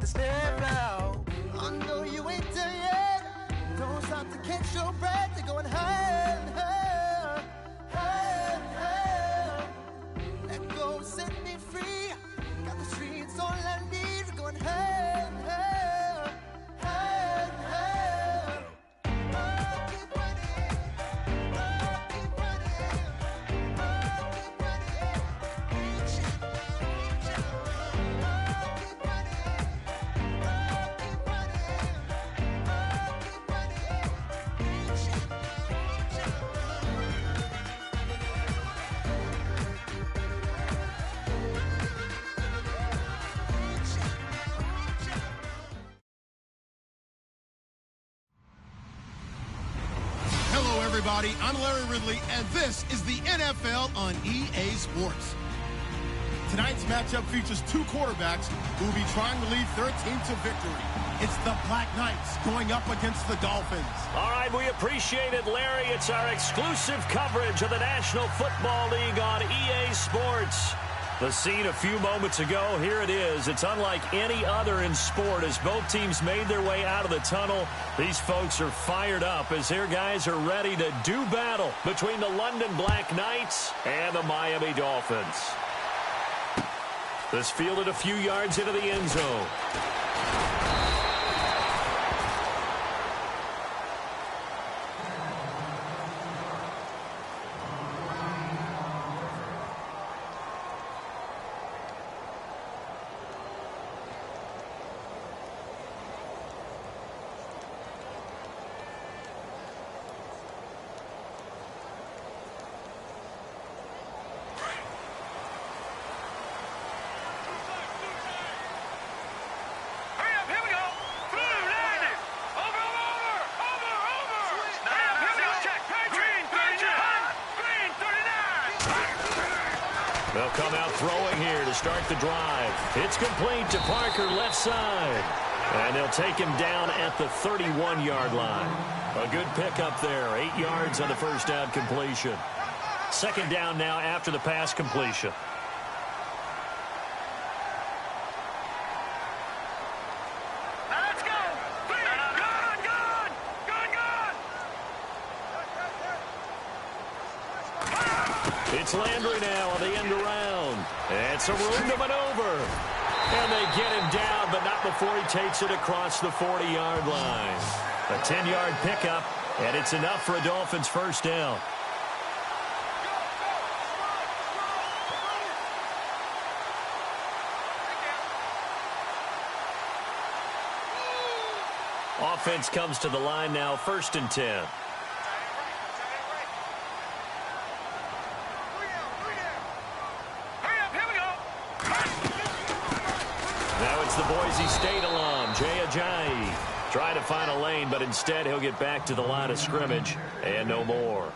the step out. I know you ain't there yet. Don't stop to catch your breath. You're going higher and higher, higher and higher. Let go, set me free. Got the streets all I need. We're going higher and higher, higher and higher. Oh, keep running. Oh, keep running. Oh, keep running. Reach out, reach out. Oh, keep running. Oh, keep running. Oh, keep running. Reach out, reach out. Hello, everybody. I'm Larry Ridley, and this is the NFL on EA Sports. Tonight's matchup features two quarterbacks who will be trying to lead their team to victory. It's the Black Knights going up against the Dolphins. All right, we appreciate it, Larry. It's our exclusive coverage of the National Football League on EA Sports. The scene a few moments ago, here it is. It's unlike any other in sport as both teams made their way out of the tunnel. These folks are fired up as their guys are ready to do battle between the London Black Knights and the Miami Dolphins. This fielded a few yards into the end zone. They'll come out throwing here to start the drive. It's complete to Parker, left side. And they'll take him down at the 31-yard line. A good pickup there. 8 yards on the first down completion. Second down now after the pass completion. Let's go! It's Landry now on the end around. It's a room to maneuver. And they get him down, but not before he takes it across the 40-yard line. A 10-yard pickup, and it's enough for a Dolphins first down. Offense comes to the line now, 1st and 10. The Boise State alum, Jay Ajayi, trying to find a lane, but instead he'll get back to the line of scrimmage and no more.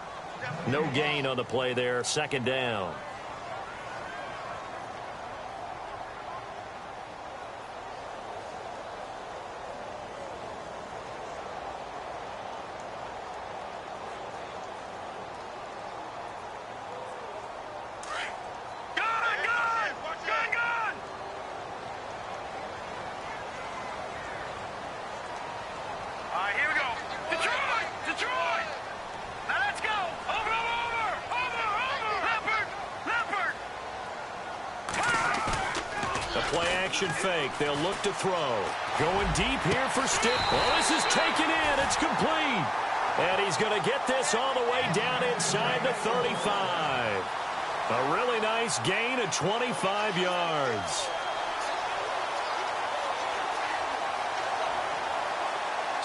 No gain on the play there, 2nd down. Play-action fake. They'll look to throw. Going deep here for Stick. Well, this is taken in. It's complete. And he's going to get this all the way down inside the 35. A really nice gain of 25 yards.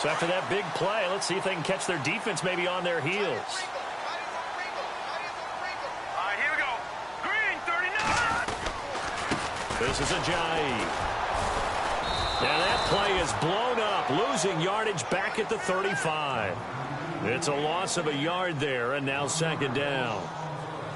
So after that big play, let's see if they can catch their defense maybe on their heels. This is Ajayi. And that play is blown up, losing yardage back at the 35. It's a loss of a yard there, and now 2nd down.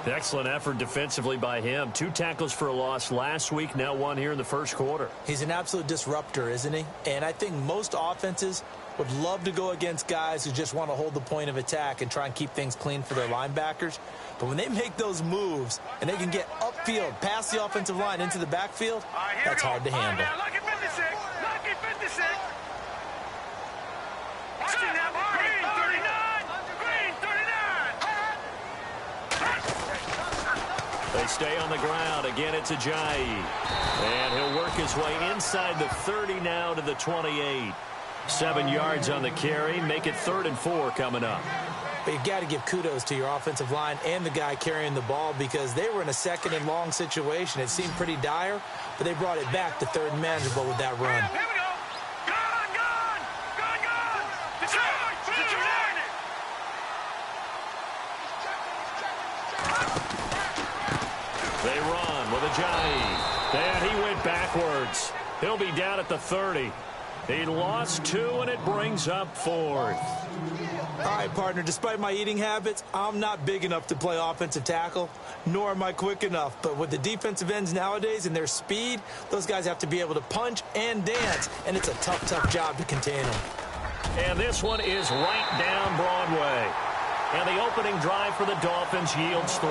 Excellent effort defensively by him. 2 tackles for a loss last week, now 1 here in the first quarter. He's an absolute disruptor, isn't he? And I think most offenses would love to go against guys who just want to hold the point of attack and try and keep things clean for their linebackers. But when they make those moves and they can get upfield, past the offensive line into the backfield, that's hard to handle. Look at 56. Look They stay on the ground. Again, it's Ajayi. And he'll work his way inside the 30 now to the 28. 7 yards on the carry. Make it 3rd and 4 coming up. But you got to give kudos to your offensive line and the guy carrying the ball because they were in a 2nd and long situation. It seemed pretty dire, but they brought it back to 3rd and manageable with that run. Here we go. Gone. They run with Ajayi. And he went backwards. He'll be down at the 30. He lost 2, and it brings up 4th. All right, partner, despite my eating habits, I'm not big enough to play offensive tackle, nor am I quick enough. But with the defensive ends nowadays and their speed, those guys have to be able to punch and dance, and it's a tough job to contain them. And this one is right down Broadway. And the opening drive for the Dolphins yields 3.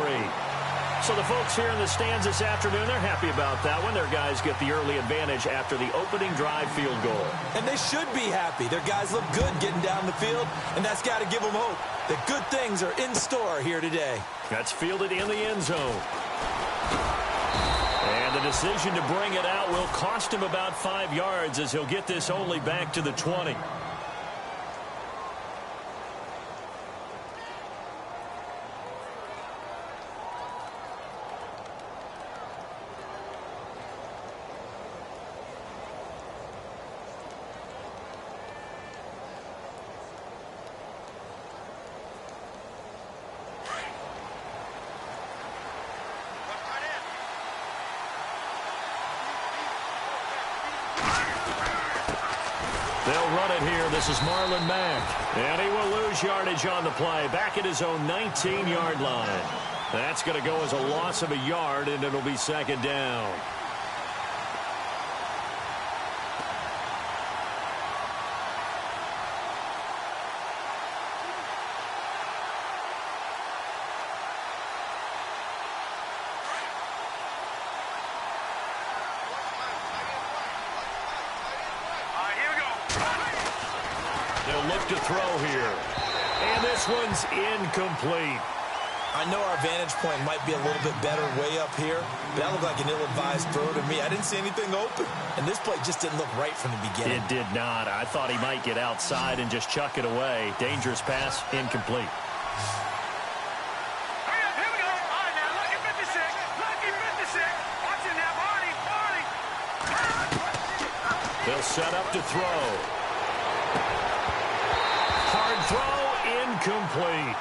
So the folks here in the stands this afternoon, they're happy about that one. Their guys get the early advantage after the opening drive field goal. And they should be happy. Their guys look good getting down the field, and that's got to give them hope that good things are in store here today. That's fielded in the end zone. And the decision to bring it out will cost him about 5 yards as he'll get this only back to the 20. They'll run it here. This is Marlon Mack. And he will lose yardage on the play. Back at his own 19-yard line. That's going to go as a loss of a yard, and it'll be 2nd down. Look to throw here. And this one's incomplete. I know our vantage point might be a little bit better way up here, but that looked like an ill-advised throw to me. I didn't see anything open, and this play just didn't look right from the beginning. It did not. I thought he might get outside and just chuck it away. Dangerous pass, incomplete. Here we go. All right, now, lucky 56. Lucky 56. Watch it now, Barney. They'll set up to throw. Hard throw, incomplete.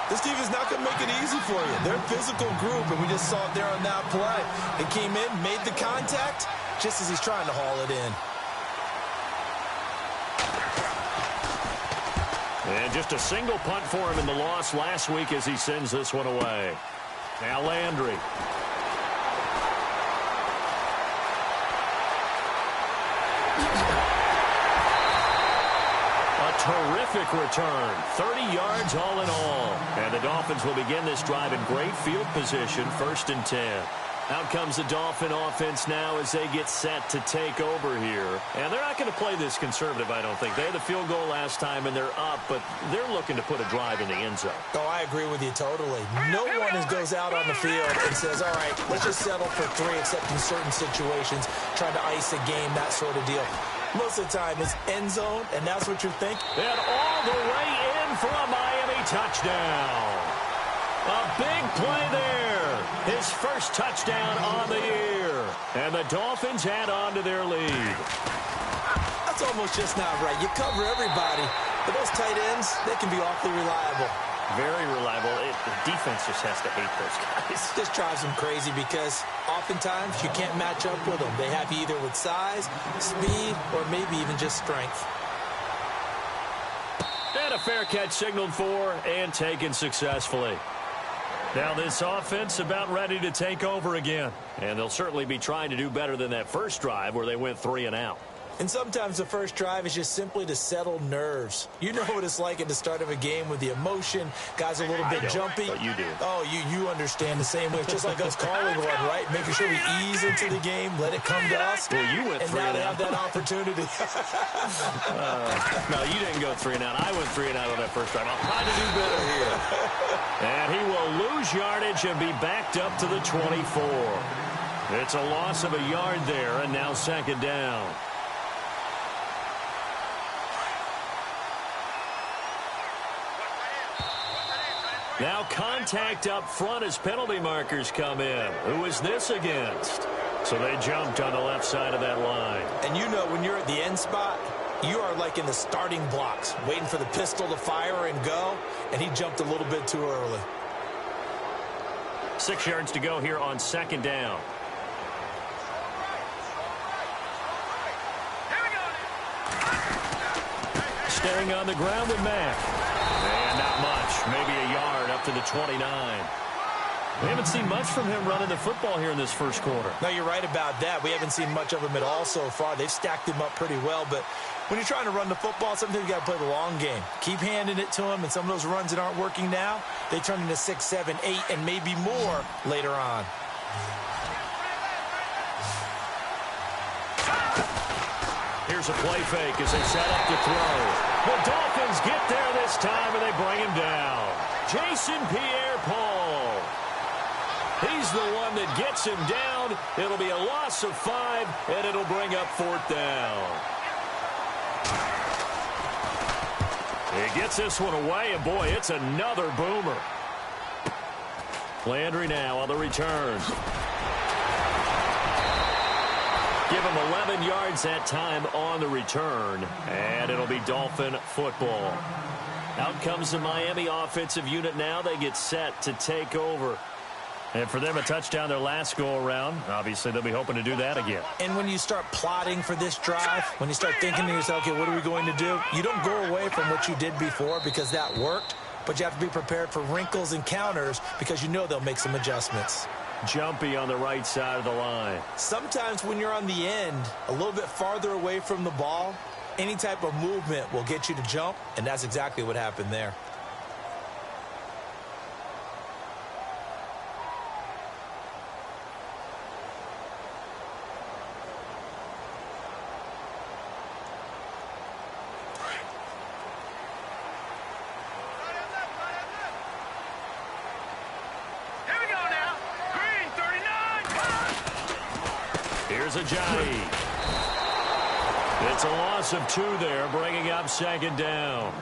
This team is not going to make it easy for you. They're a physical group, and we just saw it there on that play. It came in, made the contact, just as he's trying to haul it in. And just a single punt for him in the loss last week as he sends this one away. Now Landry. Terrific return. 30 yards all in all. And the Dolphins will begin this drive in great field position, 1st and 10. Out comes the Dolphin offense now as they get set to take over here. And they're not going to play this conservative, I don't think. They had the field goal last time, and they're up, but they're looking to put a drive in the end zone. Oh, I agree with you totally. No one goes out on the field and says, all right, let's just settle for 3, except in certain situations, trying to ice a game, that sort of deal. Most of the time, it's end zone, and that's what you're thinking. And all the way in for a Miami touchdown. A big play there. His first touchdown on the year. And the Dolphins add on to their lead. That's almost just not right. You cover everybody, but those tight ends, they can be awfully reliable. Very reliable. The defense just has to hate those guys. This drives them crazy because oftentimes you can't match up with them. They have you either with size, speed, or maybe even just strength. And a fair catch signaled for and taken successfully. Now this offense about ready to take over again. And they'll certainly be trying to do better than that first drive where they went 3 and out. And sometimes the first drive is just simply to settle nerves. You know what it's like at the start of a game with the emotion. Guys are a little bit jumpy. But you do. Oh, you understand the same way. It's just like us calling one, right? Making sure we ease into the game, let it come to us. Well, you went and 3 now and they out. have that opportunity. No, you didn't go 3 and out. I went 3 and out on that first drive. I'll try to do better here. And he will lose yardage and be backed up to the 24. It's a loss of a yard there, and now second down. Now contact up front as penalty markers come in. Who is this against? So they jumped on the left side of that line. And you know when you're at the end spot, you are like in the starting blocks, waiting for the pistol to fire and go, and he jumped a little bit too early. 6 yards to go here on second down. Staying on the ground with Mack. And not much. Maybe a yard up to the 29. We haven't seen much from him running the football here in this first quarter. No, you're right about that. We haven't seen much of him at all so far. They've stacked him up pretty well, but when you're trying to run the football, sometimes you got to play the long game. Keep handing it to him, and some of those runs that aren't working now, they turn into 6, 7, 8, and maybe more later on. Here's a play fake as they set up to throw. The Dolphins get there this time, and they bring him down. Jason Pierre-Paul. He's the one that gets him down. It'll be a loss of 5, and it'll bring up 4th down. He gets this one away, and boy, it's another boomer. Landry now on the return. Give him 11 yards that time on the return, and it'll be Dolphin football. Out comes the Miami offensive unit now. They get set to take over. And for them, a touchdown their last go-around. Obviously, they'll be hoping to do that again. And when you start plotting for this drive, when you start thinking to yourself, okay, what are we going to do? You don't go away from what you did before because that worked, but you have to be prepared for wrinkles and counters because you know they'll make some adjustments. Jumpy on the right side of the line. Sometimes when you're on the end, a little bit farther away from the ball, any type of movement will get you to jump, and that's exactly what happened there. Here's Ajayi. It's a loss of 2 there, bringing up second down.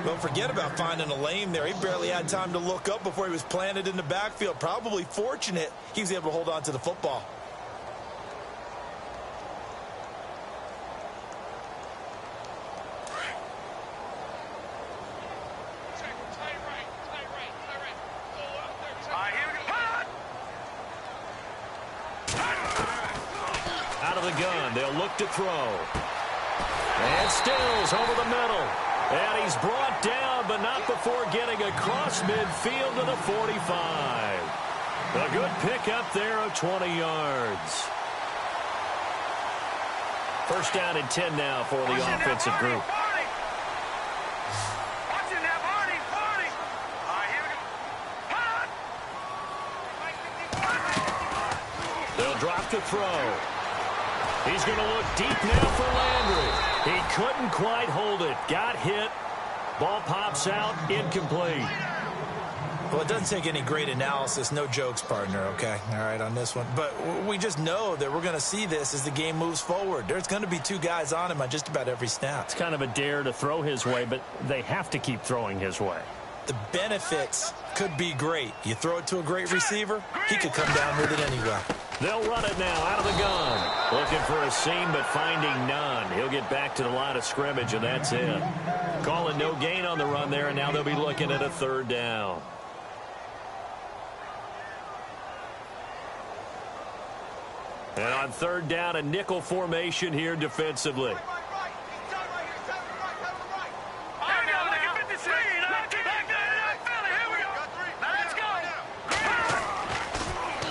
Don't forget about finding a lane there. He barely had time to look up before he was planted in the backfield. Probably fortunate he was able to hold on to the football. Out of the gun, they'll look to throw. And Stills over the middle. And he's brought down, but not before getting across midfield to the 45. A good pickup there of 20 yards. First down and 10 now for the offensive group. They'll drop to throw. He's going to look deep now for Landry. He couldn't quite hold it. Got hit. Ball pops out. Incomplete. Well, it doesn't take any great analysis. No jokes, partner, okay? All right, on this one. But we just know that we're going to see this as the game moves forward. There's going to be 2 guys on him on just about every snap. It's kind of a dare to throw his way, but they have to keep throwing his way. The benefits could be great. You throw it to a great receiver, he could come down with it anyway. They'll run it now out of the gun. Looking for a seam, but finding none. He'll get back to the line of scrimmage, and that's it. Calling no gain on the run there, and now they'll be looking at a 3rd down. And on 3rd down, a nickel formation here defensively.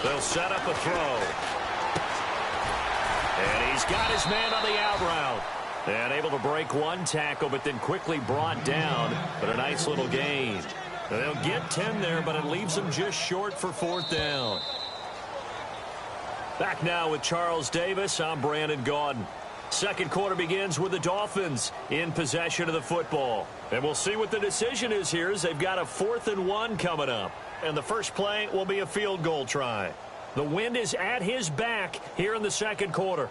They'll set up a throw. And He's got his man on the out route. And able to break one tackle, but then quickly brought down. But a nice little gain. They'll get 10 there, but it leaves them just short for 4th down. Back now with Charles Davis. I'm Brandon Gaudin. Second quarter begins with the Dolphins in possession of the football. And we'll see what the decision is here as they've got a 4th and 1 coming up. And the first play will be a field goal try. The wind is at his back here in the second quarter.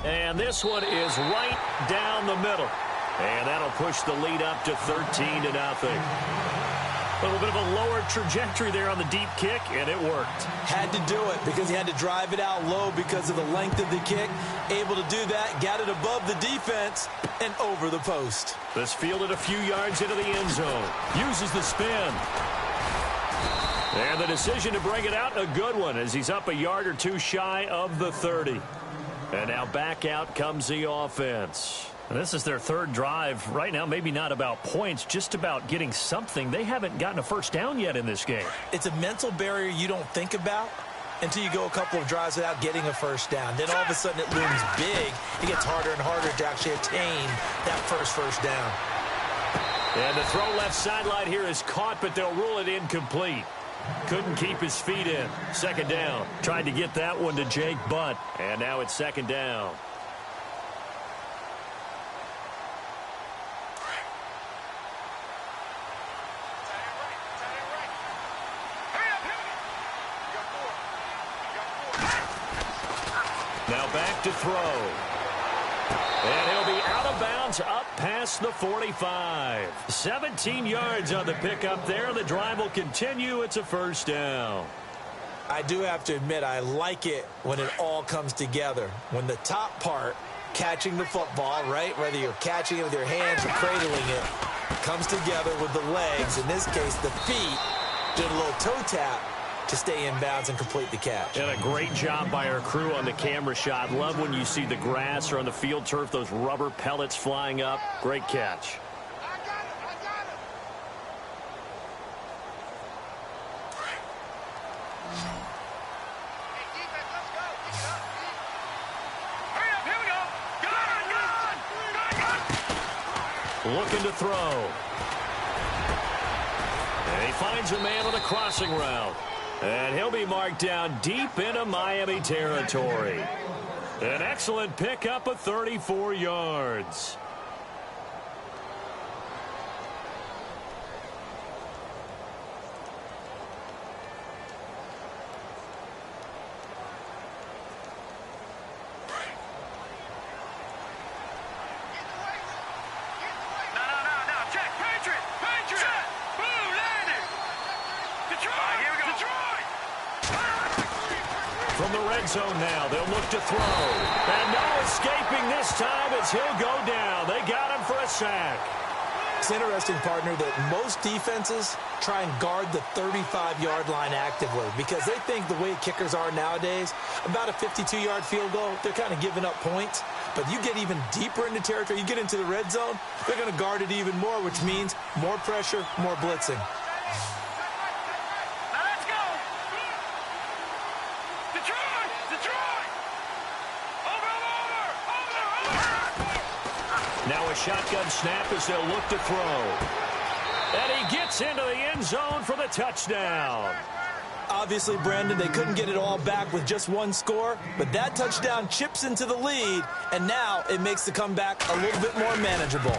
And this one is right down the middle. And that'll push the lead up to 13-0. A little bit of a lower trajectory there on the deep kick, and it worked. Had to do it because he had to drive it out low because of the length of the kick. Able to do that, got it above the defense, and over the post. This fielded a few yards into the end zone. Uses the spin. And the decision to bring it out, a good one, as he's up a yard or two shy of the 30. And now back out comes the offense. And this is their third drive. Right now, maybe not about points, just about getting something. They haven't gotten a first down yet in this game. It's a mental barrier you don't think about until you go a couple of drives without getting a first down. Then all of a sudden it looms big. It gets harder and harder to actually attain that first down. And the throw left sideline here is caught, but they'll rule it incomplete. Couldn't keep his feet in. Second down. Tried to get that one to Jake Butt. And now it's second down. Now back to throw. And he'll be out of bounds up past the 45. 17 yards on the pickup there. The drive will continue. It's a first down. I do have to admit, I like it when it all comes together. When the top part, catching the football, right, whether you're catching it with your hands or cradling it, comes together with the legs. In this case, the feet, doing a little toe tap to stay in bounds and complete the catch. And a great job by our crew on the camera shot. Love when you see the grass or on the field turf, those rubber pellets flying up. Great catch. I got it. Hey, defense, let's go. Pick it up. Hurry up, here we go. Gun. Looking to throw. And he finds a man on a crossing route. And he'll be marked down deep into Miami territory. An excellent pickup of 34 yards. No. Check. Patriot. Check. Boom, landed. Detroit. Here we go. Detroit. From the red zone now, they'll look to throw. And no escaping this time as he'll go down. They got him for a sack. It's interesting, partner, that most defenses try and guard the 35-yard line actively because they think the way kickers are nowadays, about a 52-yard field goal, they're kind of giving up points. But you get even deeper into territory, you get into the red zone, they're going to guard it even more, which means more pressure, more blitzing. Now let's go. Detroit. Over. Now a shotgun snap as they'll look to throw. And he gets into the end zone for the touchdown. Obviously, Brandon, they couldn't get it all back with just one score, but that touchdown chips into the lead, and now it makes the comeback a little bit more manageable.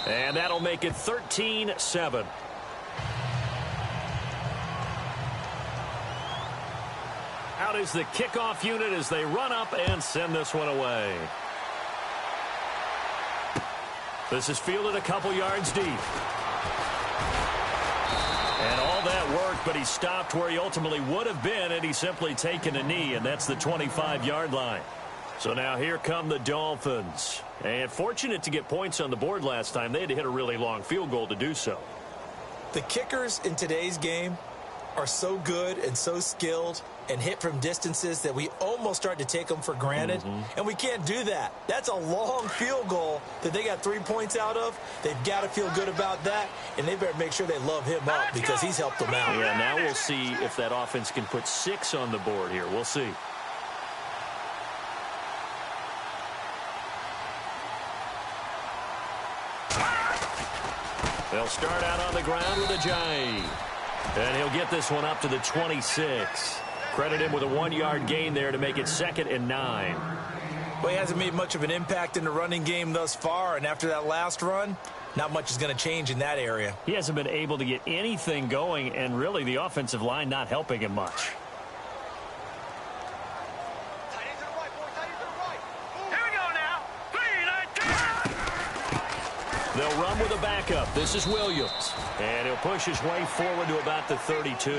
And that'll make it 13-7. Out is the kickoff unit as they run up and send this one away. This is fielded a couple yards deep. And all that worked, but he stopped where he ultimately would have been, and he's simply taken a knee, and that's the 25-yard line. So now here come the Dolphins. And fortunate to get points on the board last time. They had to hit a really long field goal to do so. The kickers in today's game are so good and so skilled and hit from distances that we almost start to take them for granted. And we can't do that. That's a long field goal that they got 3 points out of. They've got to feel good about that, and they better make sure they love him up because he's helped them out. Yeah, now we'll see if that offense can put 6 on the board here. We'll see. They'll start out on the ground with a J. And he'll get this one up to the 26. Credit him with a 1-yard gain there to make it 2nd and 9. Well, he hasn't made much of an impact in the running game thus far, and after that last run, not much is going to change in that area. He hasn't been able to get anything going, and really the offensive line not helping him much. They'll run with a backup. This is Williams. And he'll push his way forward to about the 32.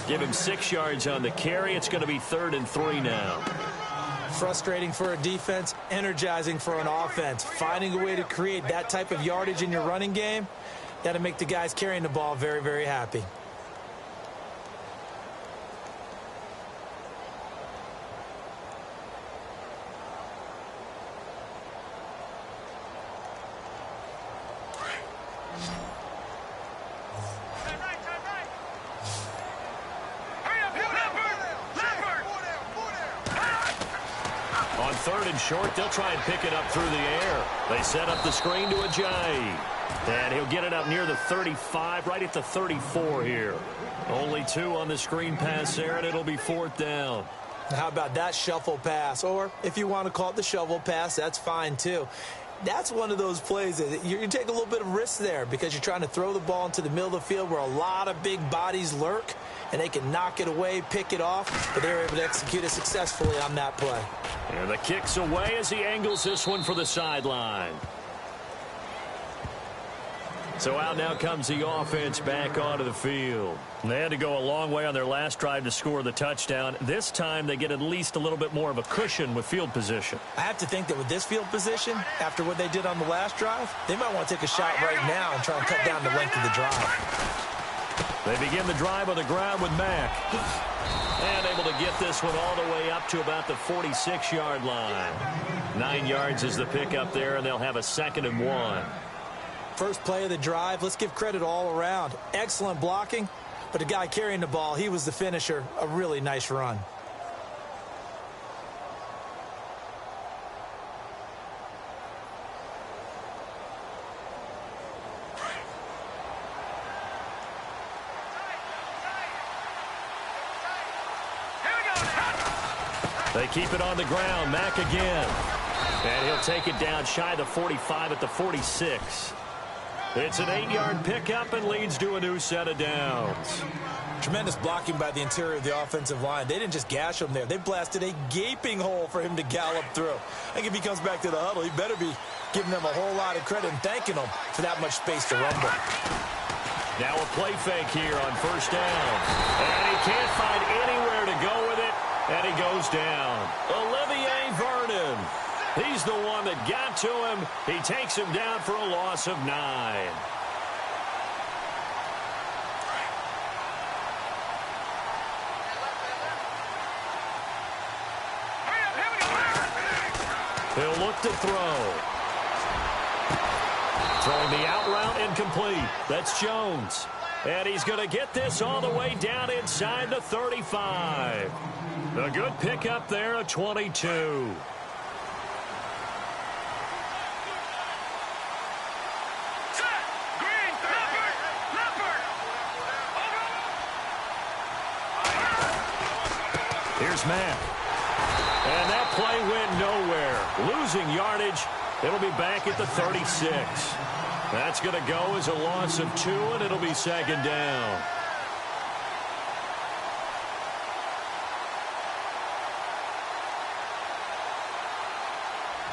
Give him 6 yards on the carry. It's going to be 3rd and 3 now. Frustrating for a defense, energizing for an offense. Finding a way to create that type of yardage in your running game, that'll make the guys carrying the ball very, very happy. On 3rd and short, they'll try and pick it up through the air. They set up the screen to a J. And he'll get it up near the 35, right at the 34 here. Only 2 on the screen pass there, and it'll be 4th down. How about that shuffle pass? Or if you want to call it the shovel pass, that's fine too. That's one of those plays that you take a little bit of risk there because you're trying to throw the ball into the middle of the field where a lot of big bodies lurk, and they can knock it away, pick it off, but they were able to execute it successfully on that play. And the kick's away as he angles this one for the sideline. So out now comes the offense back onto the field. They had to go a long way on their last drive to score the touchdown. This time they get at least a little bit more of a cushion with field position. I have to think that with this field position, after what they did on the last drive, they might want to take a shot right now and try and cut down the length of the drive. They begin the drive on the ground with Mack. And able to get this one all the way up to about the 46-yard line. 9 yards is the pickup there, and they'll have a 2nd and 1. First play of the drive, let's give credit all around. Excellent blocking, but the guy carrying the ball, he was the finisher. A really nice run. They keep it on the ground. Mack again. And he'll take it down shy of the 45 at the 46. It's an 8-yard pickup and leads to a new set of downs. Tremendous blocking by the interior of the offensive line. They didn't just gash him there. They blasted a gaping hole for him to gallop through. I think if he comes back to the huddle, he better be giving them a whole lot of credit and thanking them for that much space to rumble. Now a play fake here on 1st down. And he can't find anywhere to go with it. And he goes down. Olivier Vernon. He's the one that got to him. He takes him down for a loss of 9. He'll look to throw. Throwing the out route incomplete. That's Jones. And he's going to get this all the way down inside the 35. A good pickup there, a 22. Here's Mack. And that play went nowhere. Losing yardage. It'll be back at the 36. That's going to go as a loss of 2, and it'll be 2nd down.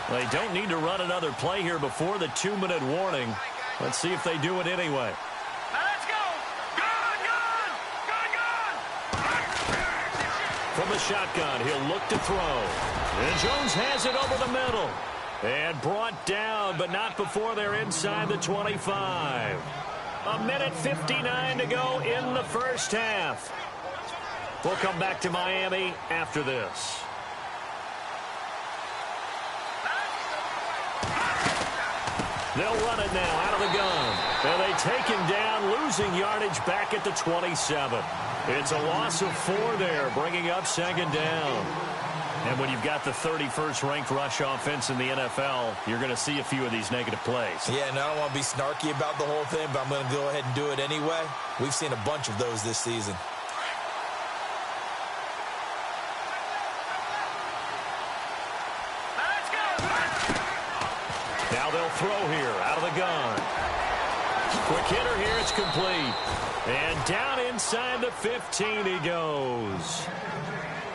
They don't need to run another play here before the 2-minute warning. Let's see if they do it anyway. Let's go! From the shotgun, he'll look to throw. And Jones has it over the middle. And brought down, but not before they're inside the 25. A minute 59 to go in the first half. We'll come back to Miami after this. They'll run it now out of the gun. And they take him down, losing yardage back at the 27. It's a loss of 4 there, bringing up second down. And when you've got the 31st ranked rush offense in the NFL, you're going to see a few of these negative plays. Yeah, and I don't want to be snarky about the whole thing, but I'm going to go ahead and do it anyway. We've seen a bunch of those this season. Now they'll throw here out of the gun. Quick hitter here, it's complete. And down inside the 15 he goes.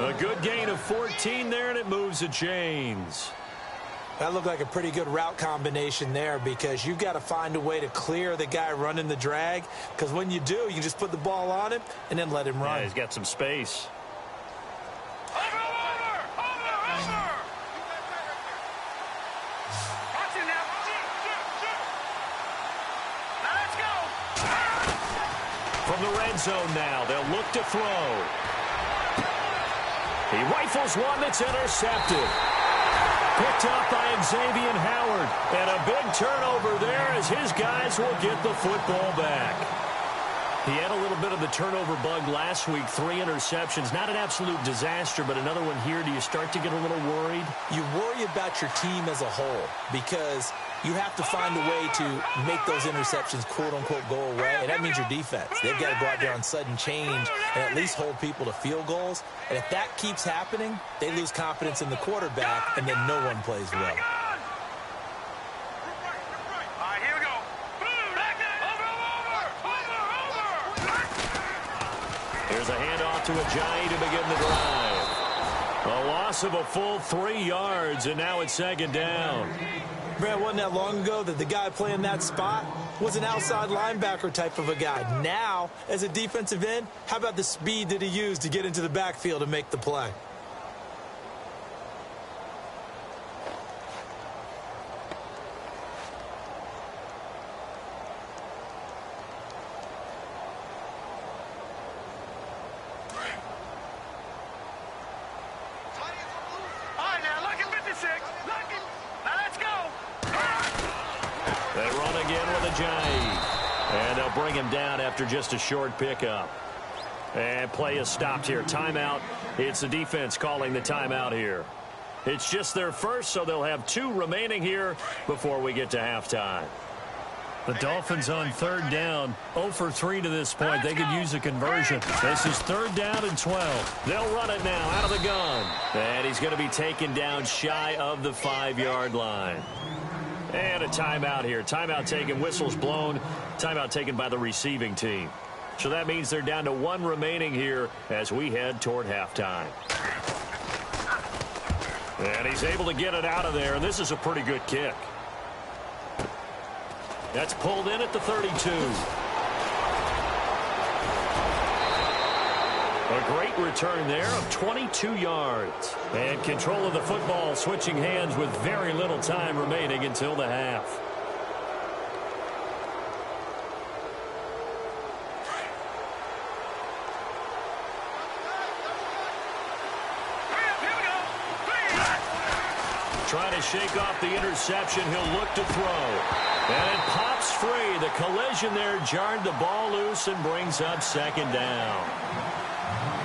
A good gain of 14 there, and it moves the chains. That looked like a pretty good route combination there, because you've got to find a way to clear the guy running the drag, because when you do, you can just put the ball on him and then let him run. Yeah, he's got some space. From the red zone now, they'll look to throw. He rifles one that's intercepted. Picked up by Xavier Howard. And a big turnover there as his guys will get the football back. He had a little bit of the turnover bug last week. 3 interceptions. Not an absolute disaster, but another one here. Do you start to get a little worried? You worry about your team as a whole, because you have to find a way to make those interceptions, quote-unquote, go away, and that means your defense. They've got to go out there on sudden change and at least hold people to field goals. And if that keeps happening, they lose confidence in the quarterback, and then no one plays well. Here's a handoff to Ajayi to begin the drive. A loss of a full 3 yards, and now it's second down. Brad, wasn't that long ago that the guy playing that spot was an outside linebacker type of a guy. Now, as a defensive end, how about the speed that he used to get into the backfield and make the play? And they'll bring him down after just a short pickup. And play is stopped here. Timeout. It's the defense calling the timeout here. It's just their first, so they'll have 2 remaining here before we get to halftime. The Dolphins on third down. 0 for 3 to this point. They could use a conversion. This is 3rd down and 12. They'll run it now out of the gun. And he's going to be taken down shy of the 5-yard line. And a timeout here. Timeout taken, whistles blown. Timeout taken by the receiving team. So that means they're down to 1 remaining here as we head toward halftime. And he's able to get it out of there, and this is a pretty good kick. That's pulled in at the 32. A great return there of 22 yards. And control of the football switching hands with very little time remaining until the half. Trying to shake off the interception. He'll look to throw. And it pops free. The collision there jarred the ball loose and brings up second down.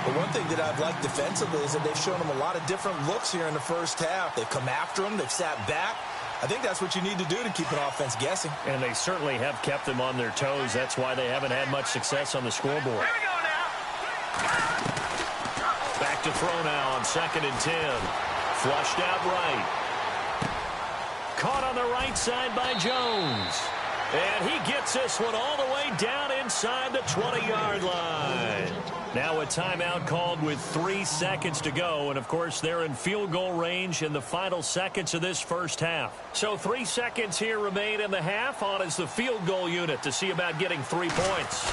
But one thing that I've liked defensively is that they've shown them a lot of different looks here in the first half. They've come after them. They've sat back. I think that's what you need to do to keep an offense guessing. And they certainly have kept them on their toes. That's why they haven't had much success on the scoreboard. Here we go now. Back to throw now on 2nd and 10. Flushed out right. Caught on the right side by Jones. And he gets this one all the way down inside the 20-yard line. Now a timeout called with 3 seconds to go. And, of course, they're in field goal range in the final seconds of this first half. So 3 seconds here remain in the half. On is the field goal unit to see about getting 3 points.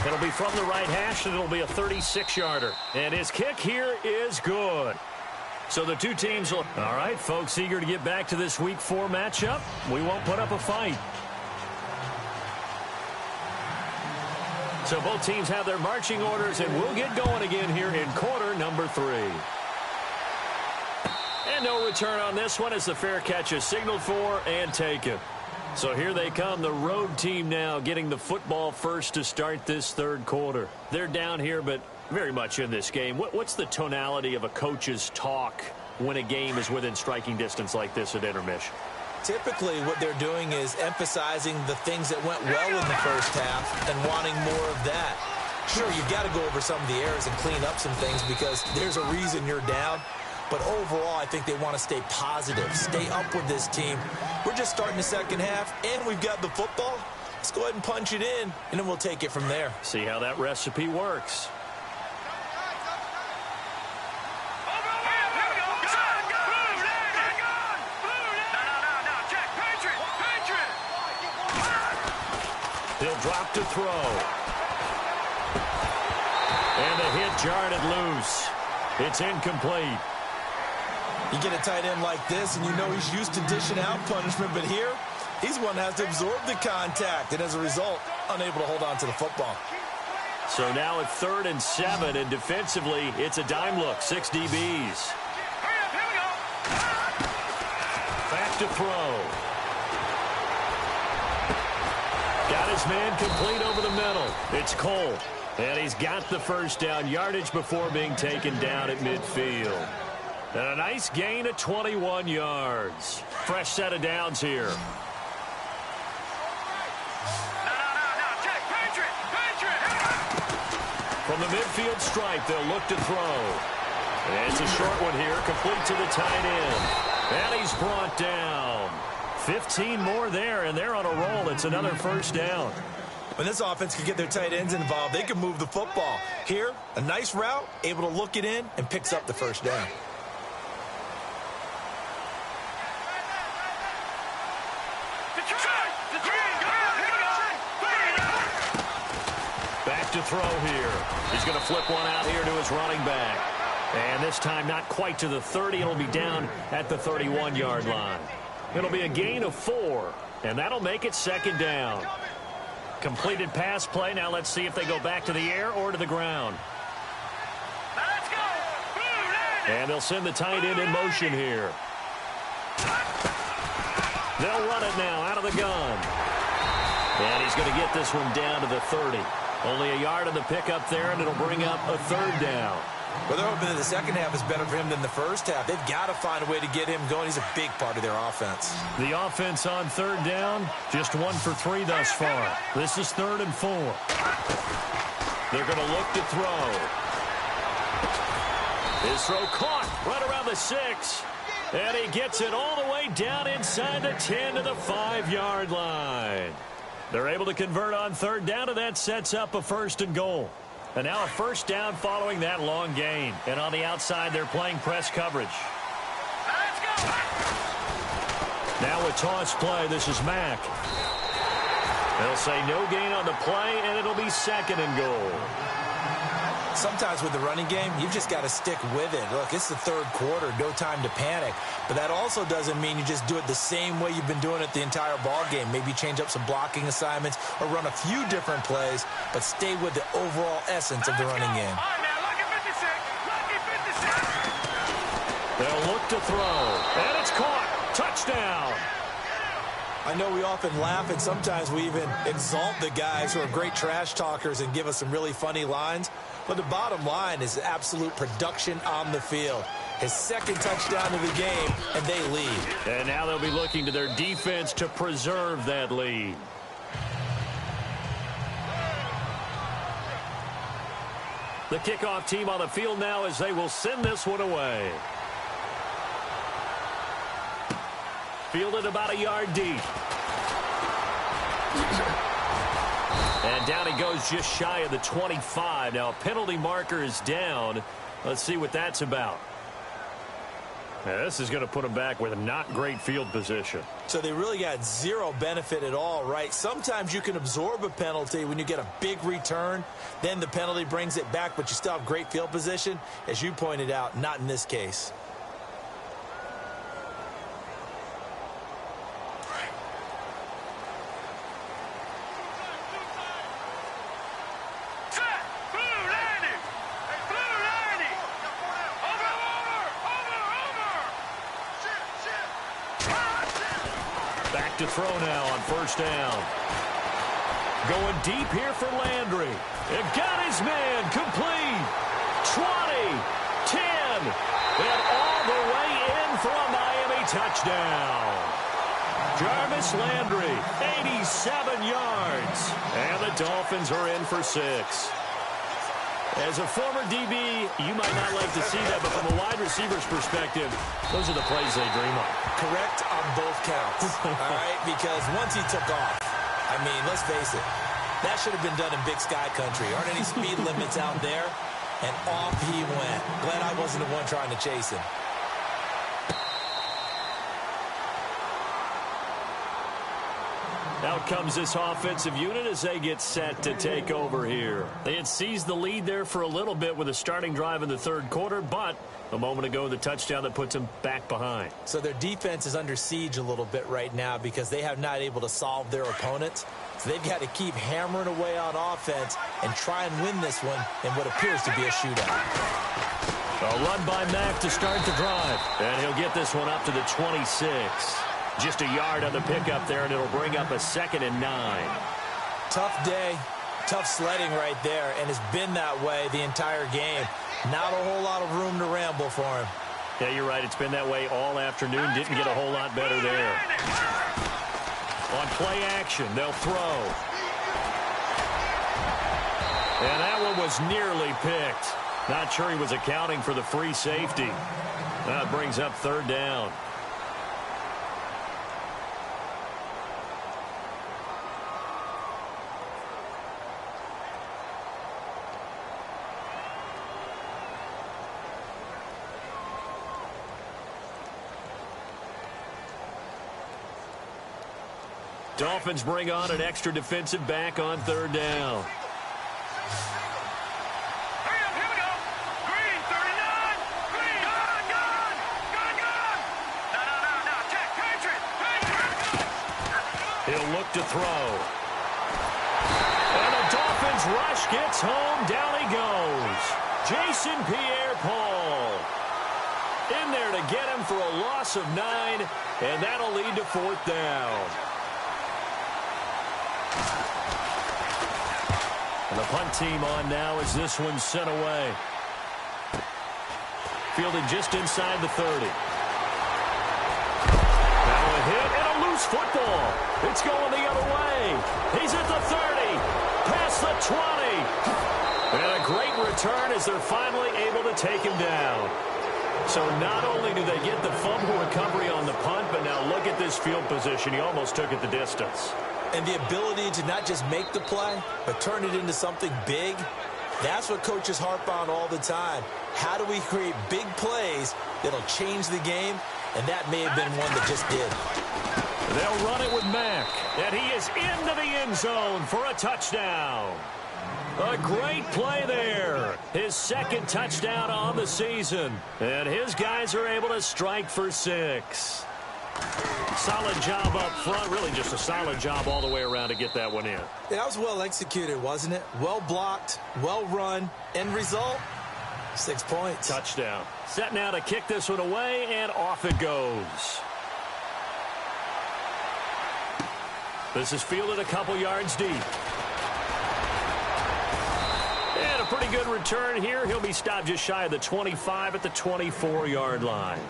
It'll be from the right hash, and it'll be a 36-yarder. And his kick here is good. So the 2 teams will... All right, folks, eager to get back to this Week 4 matchup. We won't put up a fight. So both teams have their marching orders, and we'll get going again here in quarter number 3. And no return on this one as the fair catch is signaled for and taken. So here they come, the road team now getting the football first to start this third quarter. They're down here, but very much in this game. What's the tonality of a coach's talk when a game is within striking distance like this at intermission? Typically, what they're doing is emphasizing the things that went well in the first half and wanting more of that. Sure, you've got to go over some of the errors and clean up some things because there's a reason you're down. But overall, I think they want to stay positive, stay up with this team. We're just starting the second half, and we've got the football. Let's go ahead and punch it in, and then we'll take it from there. See how that recipe works. He'll drop to throw. And the hit jarred it loose. It's incomplete. You get a tight end like this, and you know he's used to dishing out punishment, but here, he's one that has to absorb the contact, and as a result, unable to hold on to the football. So now it's 3rd and 7, and defensively, it's a dime look, 6 DBs. Back to throw. Got his man complete over the middle. It's Cole, and he's got the first down yardage before being taken down at midfield. And a nice gain of 21 yards. Fresh set of downs here. From the midfield stripe, they'll look to throw. And it's a short one here, complete to the tight end. And he's brought down. 15 more there, and they're on a roll. It's another first down. When this offense can get their tight ends involved, they can move the football. Here, a nice route, able to look it in, and picks up the first down. Back to throw here. He's going to flip one out here to his running back. And this time not quite to the 30. It'll be down at the 31-yard line. It'll be a gain of 4, and that'll make it 2nd down. Completed pass play. Now let's see if they go back to the air or to the ground. Let's go. And they'll send the tight end in motion here. They'll run it now out of the gun. And he's going to get this one down to the 30. Only a yard on the pickup there, and it'll bring up a 3rd down. Well, they're hoping that the second half is better for him than the first half. They've got to find a way to get him going. He's a big part of their offense. The offense on 3rd down, just 1 for 3 thus far. This is 3rd and 4. They're going to look to throw. His throw caught right around the 6. And he gets it all the way down inside the 10 to the 5-yard line. They're able to convert on 3rd down, and that sets up a 1st and goal. And now a first down following that long gain. And on the outside, they're playing press coverage. Let's go. Now a toss play. This is Mack. They'll say no gain on the play, and it'll be 2nd and goal. Sometimes with the running game, you've just got to stick with it. Look, it's the 3rd quarter, no time to panic. But that also doesn't mean you just do it the same way you've been doing it the entire ball game. Maybe change up some blocking assignments or run a few different plays, but stay with the overall essence of the running game. All right, now, lucky 56. Lucky 56. They'll look to throw, and it's caught. Touchdown. I know we often laugh, and sometimes we even exalt the guys who are great trash talkers and give us some really funny lines. But the bottom line is absolute production on the field. His 2nd touchdown of the game, and they lead. And now they'll be looking to their defense to preserve that lead. The kickoff team on the field now as they will send this one away. Fielded about a yard deep. And down he goes just shy of the 25. Now a penalty marker is down. Let's see what that's about. Now, this is going to put him back with a not great field position. So they really got zero benefit at all, right? Sometimes you can absorb a penalty when you get a big return. Then the penalty brings it back, but you still have great field position. As you pointed out, not in this case. look to throw now on first down. Going deep here for Landry. It got his man complete. 20, 10, and all the way in for a Miami touchdown. Jarvis Landry, 87 yards. And the Dolphins are in for 6. As a former DB, you might not like to see that, but from a wide receiver's perspective, those are the plays they dream of. Correct on both counts, all right? Because once he took off, I mean, let's face it, that should have been done in Big Sky Country. Aren't any speed limits out there? And off he went. Glad I wasn't the one trying to chase him. Out comes this offensive unit as they get set to take over here. They had seized the lead there for a little bit with a starting drive in the third quarter, but a moment ago, the touchdown that puts them back behind. So their defense is under siege a little bit right now because they have not able to solve their opponents. So they've got to keep hammering away on offense and try and win this one in what appears to be a shootout. A run by Mack to start the drive. And he'll get this one up to the 26. Just a yard on the pickup there, and it'll bring up a 2nd and 9. Tough day, tough sledding right there, and it's been that way the entire game. Not a whole lot of room to ramble for him. Yeah, you're right. It's been that way all afternoon. Didn't get a whole lot better there. On play action, they'll throw. And that one was nearly picked. Not sure he was accounting for the free safety. That brings up 3rd down. Dolphins bring on an extra defensive back on 3rd down. Hurry up, here we go. Green, 39. Green, gone. No, check, Patriot. He'll look to throw. And the Dolphins rush gets home. Down he goes. Jason Pierre-Paul in there to get him for a loss of 9, and that'll lead to 4th down. And the punt team on now as this one's sent away. Fielded just inside the 30. Now a hit and a loose football. It's going the other way. He's at the 30. Past the 20. And a great return as they're finally able to take him down. So not only do they get the fumble recovery on the punt, but now look at this field position. He almost took it the distance. And the ability to not just make the play, but turn it into something big, that's what coaches harp on all the time. How do we create big plays that'll change the game? And that may have been one that just did. They'll run it with Mack, and he is into the end zone for a touchdown. A great play there. His 2nd touchdown on the season. And his guys are able to strike for 6. Solid job up front. Really just a solid job all the way around to get that one in. Yeah, that was well executed, wasn't it? Well blocked, well run. End result, 6 points. Touchdown. Set now to kick this one away, and off it goes. This is fielded a couple yards deep. And a pretty good return here. He'll be stopped just shy of the 25 at the 24-yard line.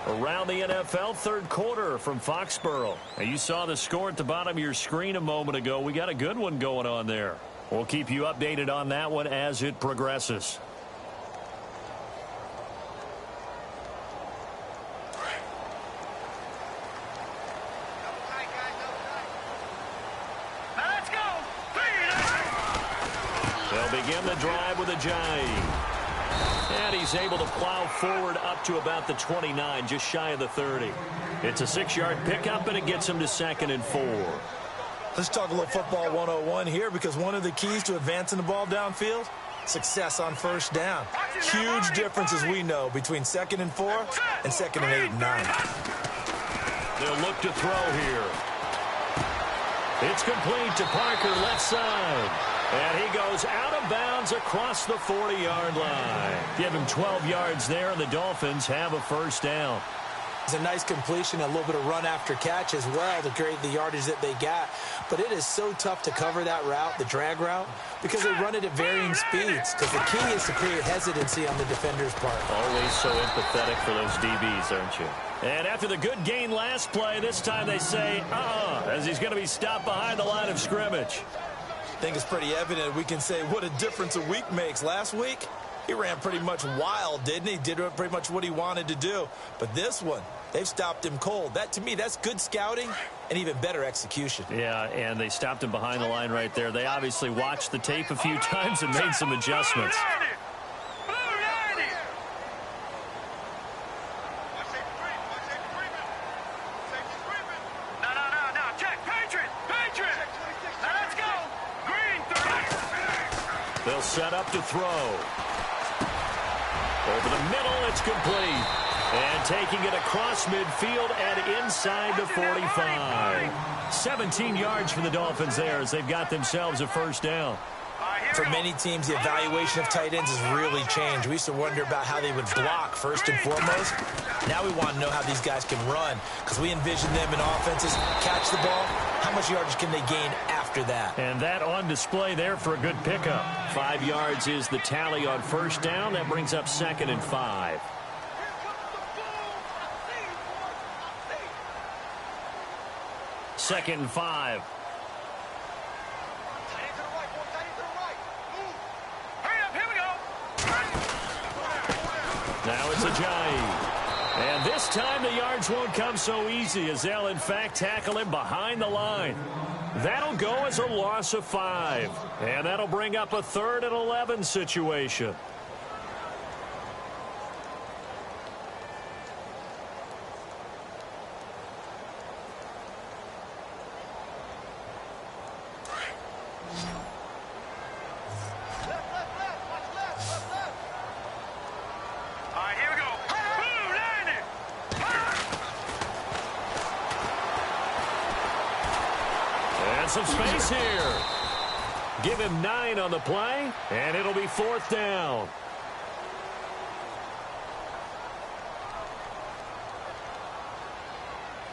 Around the NFL, 3rd quarter from Foxborough. Now, you saw the score at the bottom of your screen a moment ago. We got a good one going on there. We'll keep you updated on that one as it progresses. Now let's go. They'll begin the drive with a Ajayi. And he's able to plow forward up to about the 29, just shy of the 30. It's a 6-yard pickup, and it gets him to 2nd and 4. Let's talk a little football 101 here, because one of the keys to advancing the ball downfield, success on first down. Huge difference, as we know, between 2nd and 4 and 2nd and 8 and 9. They'll look to throw here. It's complete to Parker, left side. And he goes out of bounds across the 40-yard line. Give him 12 yards there, and the Dolphins have a first down. It's a nice completion, a little bit of run after catch as well to create the yardage that they got. But it is so tough to cover that route, the drag route, because they run it at varying speeds. Because the key is to create hesitancy on the defender's part. Always so empathetic for those DBs, aren't you? And after the good gain last play, this time they say, as he's going to be stopped behind the line of scrimmage. I think it's pretty evident we can say what a difference a week makes. Last week, he ran pretty much wild, didn't he? Did pretty much what he wanted to do. But this one, they've stopped him cold. That, to me, that's good scouting and even better execution. Yeah, and they stopped him behind the line right there. They obviously watched the tape a few times and made some adjustments. They'll set up to throw. Over the middle, it's complete. And taking it across midfield and inside the 45. 17 yards for the Dolphins there as they've got themselves a first down. For many teams, the evaluation of tight ends has really changed. We used to wonder about how they would block first and foremost. Now we want to know how these guys can run because we envision them in offenses, catch the ball. How much yardage can they gain after that? And that on display there for a good pickup. 5 yards is the tally on first down. That brings up 2nd and 5. Second and 5. Now it's Ajayi. And this time the yards won't come so easy as they'll in fact tackle him behind the line. That'll go as a loss of 5. And that'll bring up a 3rd and 11 situation. Some space here. Give him 9 on the play, and it'll be 4th down.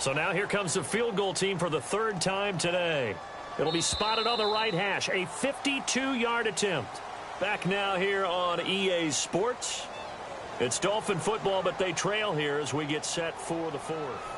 So now here comes the field goal team for the 3rd time today. It'll be spotted on the right hash. A 52-yard attempt. Back now here on EA Sports. It's Dolphin football, but they trail here as we get set for the 4th.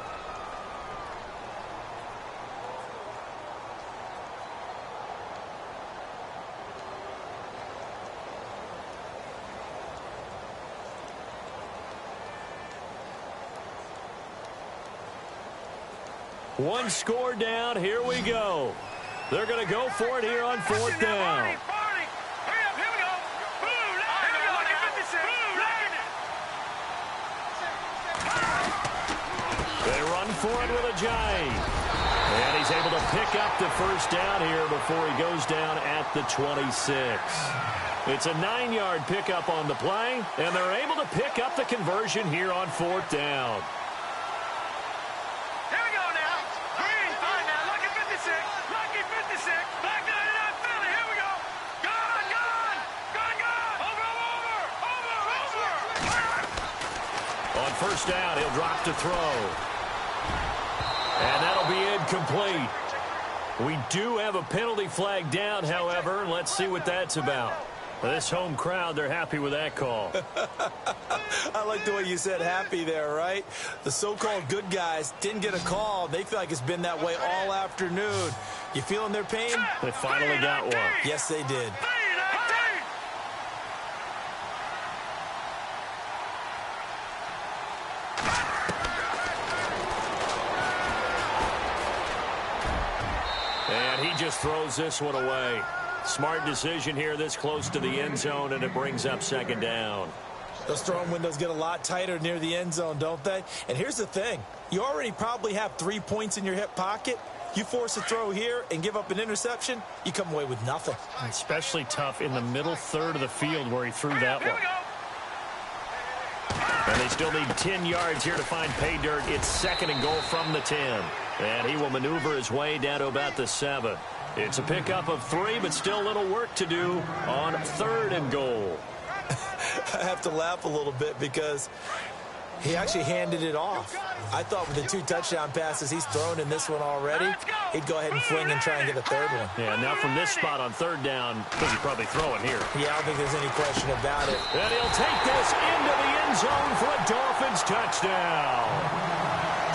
One score down. Here we go. They're going to go for it here on 4th down. They run for it with Ajayi. And he's able to pick up the first down here before he goes down at the 26. It's a 9-yard pickup on the play, and they're able to pick up the conversion here on 4th down. First down, he'll drop to throw. And that'll be incomplete. We do have a penalty flag down, however. Let's see what that's about. This home crowd, they're happy with that call. I like the way you said happy there, right? The so-called good guys didn't get a call. They feel like it's been that way all afternoon. You feeling their pain? They finally got one. Yes, they did. Just throws this one away. Smart decision here this close to the end zone, and it brings up 2nd down. Those throwing windows get a lot tighter near the end zone, don't they? And here's the thing. You already probably have 3 points in your hip pocket. You force a throw here and give up an interception, you come away with nothing. Especially tough in the middle third of the field where he threw that one. And they still need 10 yards here to find pay dirt. It's 2nd and goal from the 10. And he will maneuver his way down to about the 7. It's a pickup of 3, but still a little work to do on 3rd and goal. I have to laugh a little bit because He actually handed it off. I thought with the 2 touchdown passes he's thrown in this one already, he'd go ahead and fling and try and get a third one. Yeah, now from this spot on third down, because he's probably throwing here. Yeah, I don't think there's any question about it. And he'll take this into the end zone for a Dolphins touchdown.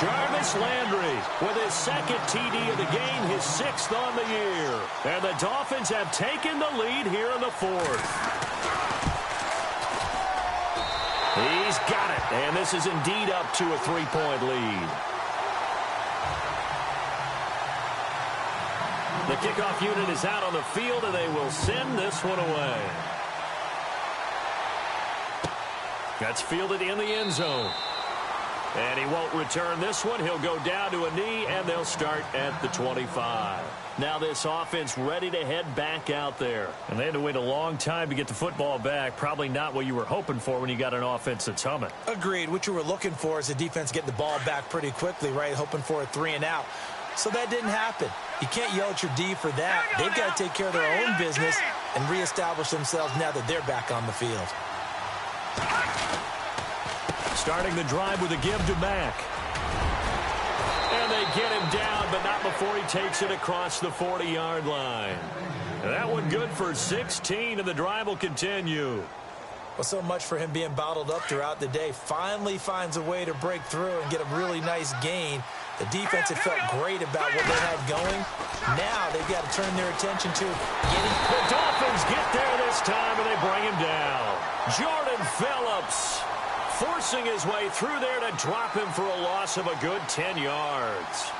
Jarvis Landry with his second TD of the game, his 6th on the year. And the Dolphins have taken the lead here in the 4th. He's got it, and this is indeed up to a 3-point lead. The kickoff unit is out on the field, and they will send this one away. That's fielded in the end zone. And he won't return this one. He'll go down to a knee, and they'll start at the 25. Now this offense ready to head back out there. And they had to wait a long time to get the football back. Probably not what you were hoping for when you got an offense that's humming. Agreed. What you were looking for is the defense getting the ball back pretty quickly, right? Hoping for a 3 and out. So that didn't happen. You can't yell at your D for that. They've got to take care of their own business and reestablish themselves now that they're back on the field. Starting the drive with a give to Mack. And they get him down, but not before he takes it across the 40-yard line. And that one good for 16, and the drive will continue. Well, so much for him being bottled up throughout the day. Finally finds a way to break through and get a really nice gain. The defense had felt great about what they had going. Now they've got to turn their attention to getting... The Dolphins get there this time, and they bring him down. Jordan Phillips forcing his way through there to drop him for a loss of a good 10 yards.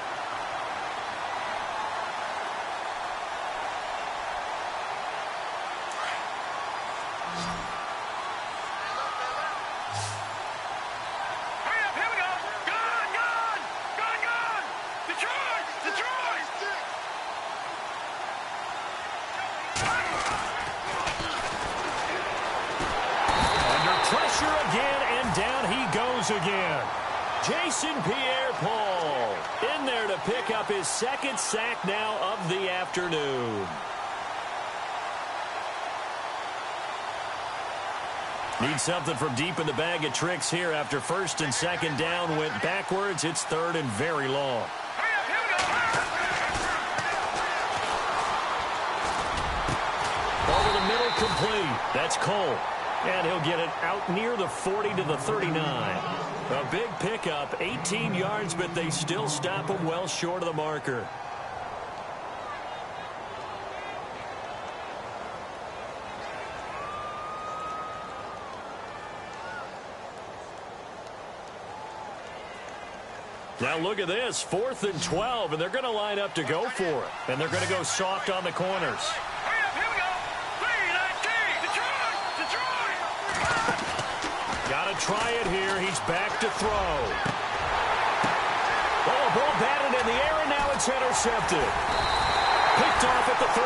Again. Jason Pierre-Paul in there to pick up his 2nd sack now of the afternoon. Need something from deep in the bag of tricks here after 1st and 2nd down went backwards. It's 3rd and very long. Over the middle complete. That's Cole. And he'll get it out near the 40 to the 39. A big pickup, 18 yards, but they still stop him well short of the marker. Now look at this, 4th and 12, and they're going to line up to go for it. And they're going to go soft on the corners. Got to try it here. He's back to throw. Oh, ball batted in the air, and now it's intercepted. Picked off at the 38.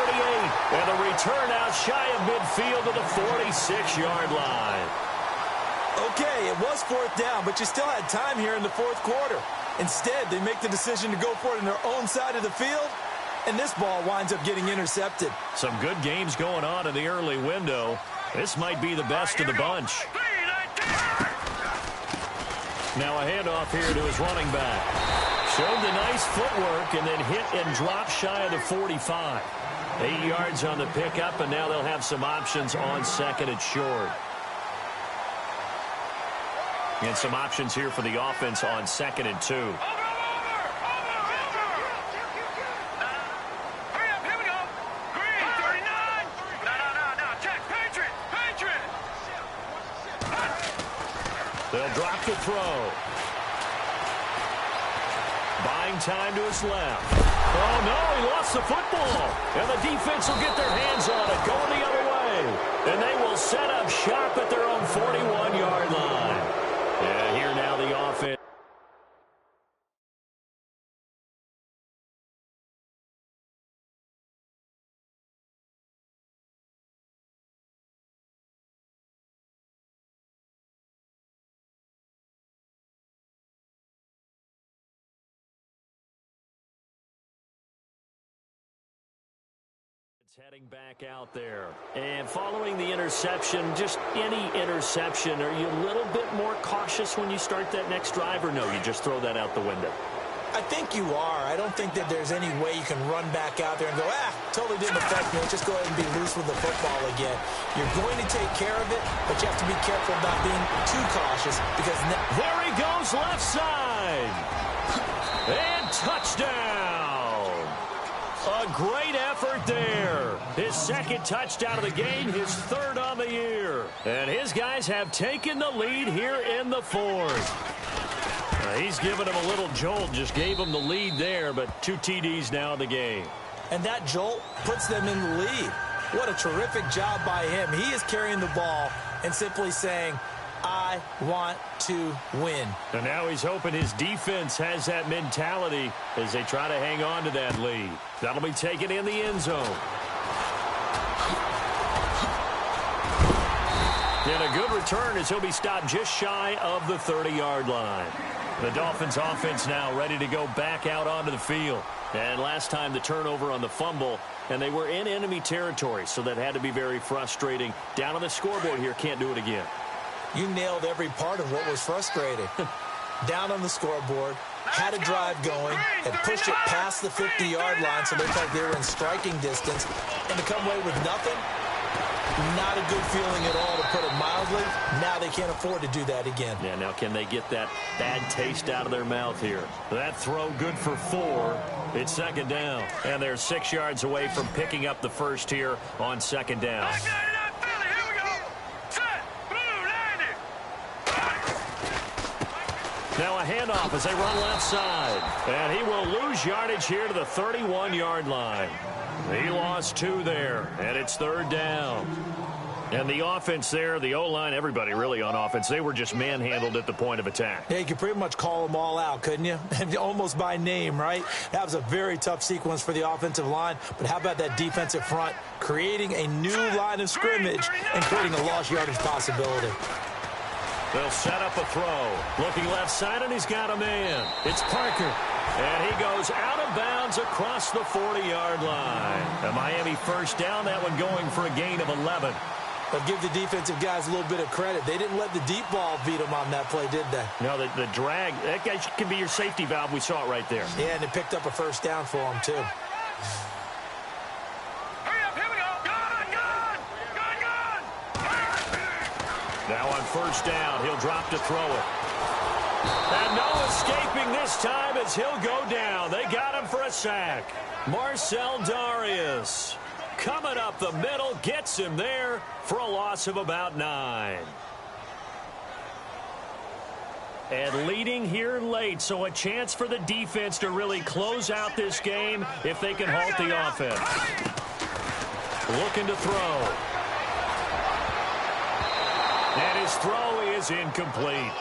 And a return out shy of midfield to the 46-yard line. Okay, it was 4th down, but you still had time here in the 4th quarter. Instead, they make the decision to go for it in their own side of the field, and this ball winds up getting intercepted. Some good games going on in the early window. This might be the best of the bunch. Now a handoff here to his running back. Showed the nice footwork and then hit and dropped shy of the 45. 8 yards on the pickup, and now they'll have some options on 2nd and short. And some options here for the offense on 2nd and 2. They'll drop the throw. Buying time to his left. Oh, no, he lost the football. And the defense will get their hands on it, going the other way. And they will set up shop at their own 41-yard line. And here now the offense. Heading back out there. And following the interception, just any interception, are you a little bit more cautious? cautious when you start that next drive, or no, you just throw that out the window? I think you are. I don't think that there's any way you can run back out there and go, totally didn't affect me. Just go ahead and be loose with the football again. You're going to take care of it, but you have to be careful about being too cautious because there he goes left side. And touchdown. A great effort there. His second touchdown of the game, his third on the year. And his guys have taken the lead here in the fourth. He's given him a little jolt, just gave him the lead there, but 2 TDs now in the game. And that jolt puts them in the lead. What a terrific job by him. He is carrying the ball and simply saying, I want to win. And now he's hoping his defense has that mentality as they try to hang on to that lead. That'll be taken in the end zone. And a good return as he'll be stopped just shy of the 30-yard line. The Dolphins offense now ready to go back out onto the field. And last time the turnover on the fumble, and they were in enemy territory, so that had to be very frustrating. Down on the scoreboard here, can't do it again. You nailed every part of what was frustrating. Down on the scoreboard, had a drive going, and pushed it past the 50-yard line so they felt they were in striking distance, and to come away with nothing, not a good feeling at all, to put it mildly. Now they can't afford to do that again. Yeah, now can they get that bad taste out of their mouth here? That throw good for 4. It's second down. And they're 6 yards away from picking up the first here on second down. Now a handoff as they run left side. And he will lose yardage here to the 31-yard line. He lost 2 there, and it's third down. And the offense there, the O-line, everybody really on offense, they were just manhandled at the point of attack. Yeah, you could pretty much call them all out, couldn't you? Almost by name, right? That was a very tough sequence for the offensive line. But how about that defensive front creating a new line of scrimmage and creating a lost yardage possibility? They'll set up a throw. Looking left side, and he's got a man. It's Parker. And he goes out of bounds across the 40-yard line. A Miami first down, that one going for a gain of 11. But give the defensive guys a little bit of credit. They didn't let the deep ball beat them on that play, did they? No, the drag, that guy can be your safety valve. We saw it right there. Yeah, and it picked up a first down for him, too. Now on first down, he'll drop to throw it. And no escaping this time as he'll go down. They got him for a sack. Marcel Darius coming up the middle, gets him there for a loss of about 9. And leading here late, so a chance for the defense to really close out this game if they can halt the offense. Looking to throw. And his throw is incomplete.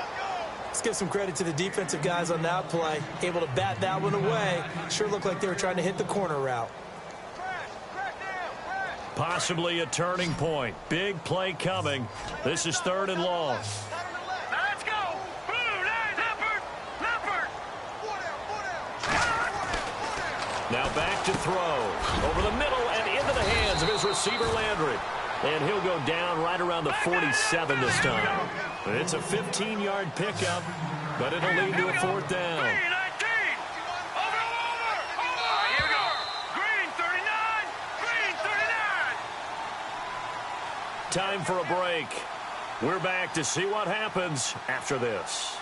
Let's give some credit to the defensive guys on that play. Able to bat that one away. Sure looked like they were trying to hit the corner route. Possibly a turning point. Big play coming. This is third and long. Let's go. Now back to throw. Over the middle and into the hands of his receiver, Landry. And he'll go down right around the 47 this time. It's a 15-yard pickup, but it'll lead to a fourth down. Time for a break. We're back to see what happens after this.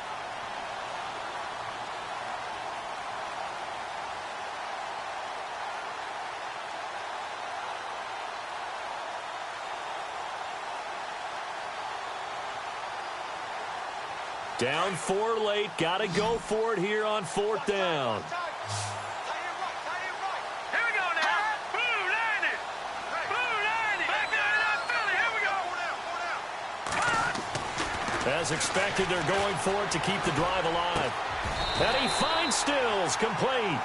Down 4 late. Got to go for it here on fourth down. As expected, they're going for it to keep the drive alive. And he finds Stills, complete.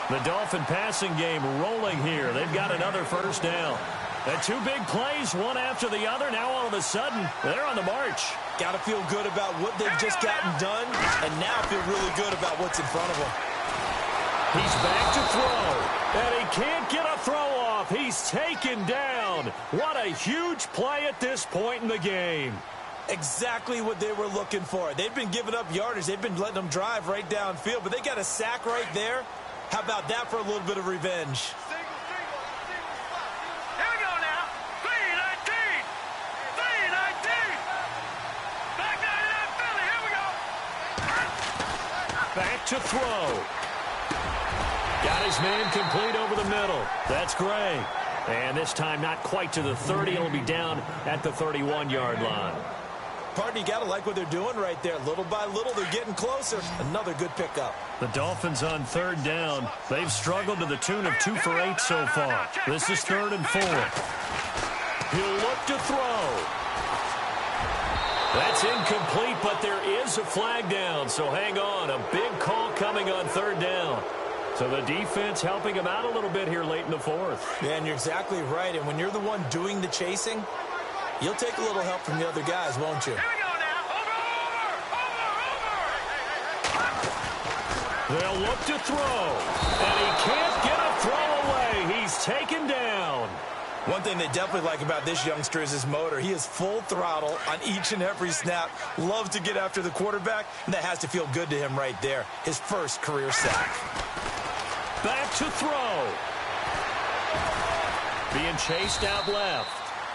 The Dolphin passing game rolling here. They've got another first down. And 2 big plays, one after the other. Now all of a sudden, they're on the march. Got to feel good about what they've just gotten done, and now feel really good about what's in front of them. He's back to throw, and he can't get a throw off. He's taken down. What a huge play at this point in the game. Exactly what they were looking for. They've been giving up yardage. They've been letting them drive right downfield, but they got a sack right there. How about that for a little bit of revenge? Here we go now. 3-19. 3-19. Back 99 Philly. Here we go. Back to throw. Got his man complete over the middle. That's great. And this time not quite to the 30. It'll be down at the 31-yard line. Partner, you got to like what they're doing right there. Little by little, they're getting closer. Another good pickup. The Dolphins on third down. They've struggled to the tune of 2 for 8 so far. This is 3rd and 4. He'll look to throw. That's incomplete, but there is a flag down, so hang on. A big call coming on 3rd down. So the defense helping him out a little bit here late in the 4th. Yeah, and you're exactly right. And when you're the one doing the chasing, you'll take a little help from the other guys, won't you? Here we go now. Over. They'll look to throw. And he can't get a throw away. He's taken down. One thing they definitely like about this youngster is his motor. He is full throttle on each and every snap. Loves to get after the quarterback, and that has to feel good to him right there. His first career sack. Back to throw. Being chased out left.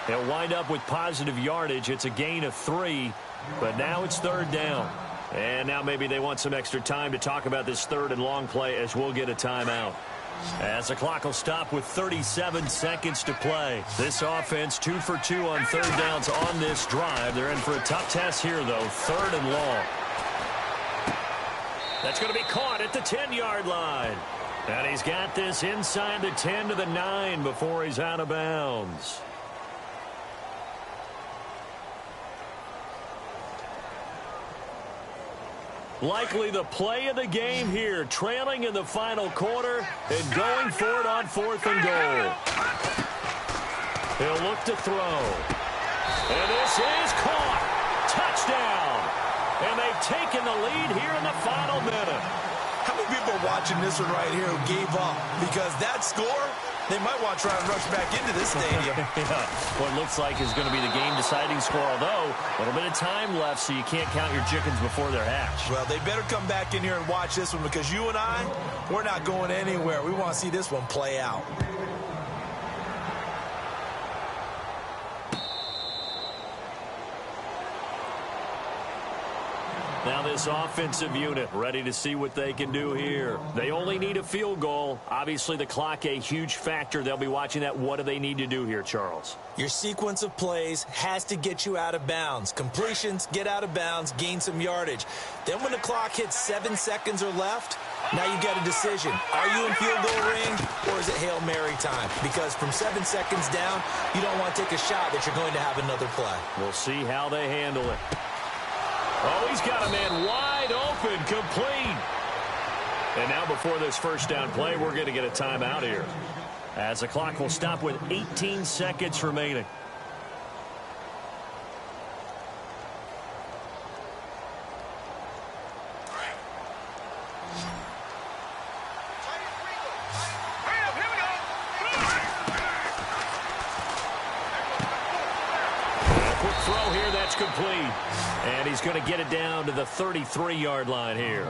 He'll wind up with positive yardage. It's a gain of 3, but now it's 3rd down. And now maybe they want some extra time to talk about this 3rd and long play as we'll get a timeout. As the clock will stop with 37 seconds to play. This offense 2 for 2 on 3rd downs on this drive. They're in for a tough test here, though. 3rd and long. That's going to be caught at the 10-yard line. And he's got this inside the 10 to the 9 before he's out of bounds. Likely the play of the game here, trailing in the final quarter and going for it on 4th and goal. He'll look to throw. And this is caught. Touchdown. And they've taken the lead here in the final minute. How many people are watching this one right here who gave up? Because that score, they might want to try and rush back into this stadium. Yeah, what looks like is going to be the game-deciding score, although a little bit of time left, so you can't count your chickens before they're hatched. Well, they better come back in here and watch this one because you and I, we're not going anywhere. We want to see this one play out. Now this offensive unit ready to see what they can do here. They only need a field goal. Obviously the clock a huge factor. They'll be watching that. What do they need to do here, Charles? Your sequence of plays has to get you out of bounds. Completions, get out of bounds, gain some yardage. Then when the clock hits 7 seconds or left, now you got a decision. Are you in field goal range or is it Hail Mary time? Because from 7 seconds down, you don't want to take a shot that you're going to have another play. We'll see how they handle it. Oh, he's got a man wide open, complete. And now before this first down play, we're going to get a timeout here. As the clock will stop with 18 seconds remaining. Quick throw here, that's complete. And he's going to get it down to the 33-yard line here.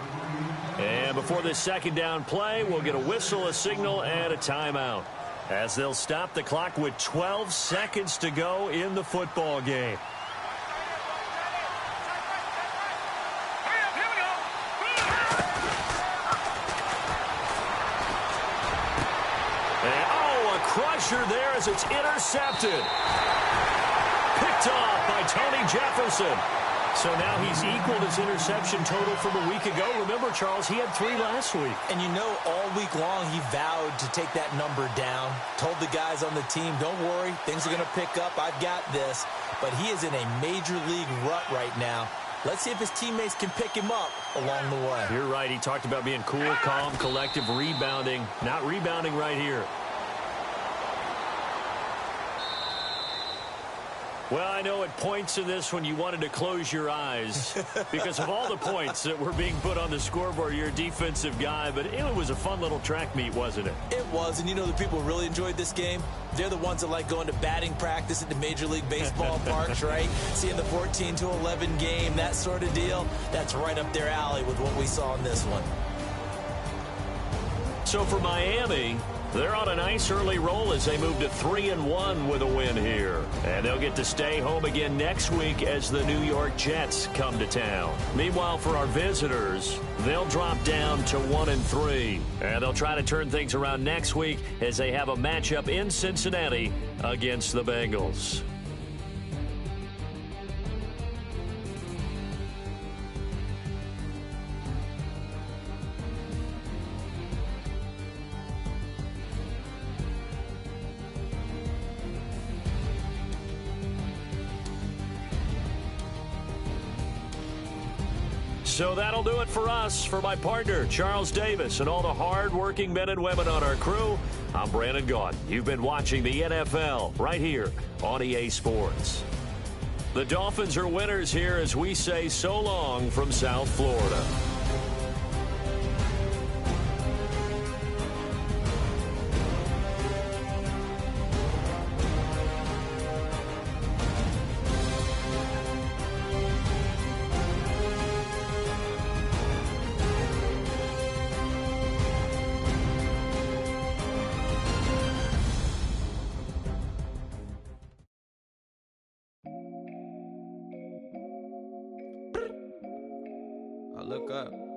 And before this second down play, we'll get a whistle, a signal, and a timeout. As they'll stop the clock with 12 seconds to go in the football game. And, oh, a crusher there as it's intercepted. Picked off by Tony Jefferson. So now he's equaled his interception total from a week ago. Remember, Charles, he had 3 last week. And you know, all week long, he vowed to take that number down. Told the guys on the team, don't worry, things are going to pick up. I've got this. But he is in a major league rut right now. Let's see if his teammates can pick him up along the way. You're right. He talked about being cool, calm, collective, rebounding. Not rebounding right here. Well, I know at points in this one you wanted to close your eyes because of all the points that were being put on the scoreboard. You're a defensive guy, but it was a fun little track meet, wasn't it? It was, and you know the people who really enjoyed this game? They're the ones that like going to batting practice at the Major League Baseball parks, right? Seeing the 14-11 game, that sort of deal. That's right up their alley with what we saw in this one. So for Miami, they're on a nice early roll as they move to 3-1 with a win here. And they'll get to stay home again next week as the New York Jets come to town. Meanwhile, for our visitors, they'll drop down to 1-3. And they'll try to turn things around next week as they have a matchup in Cincinnati against the Bengals. So that'll do it for us. For my partner, Charles Davis, and all the hard-working men and women on our crew, I'm Brandon Gaudin. You've been watching the NFL right here on EA Sports. The Dolphins are winners here as we say so long from South Florida. I look up.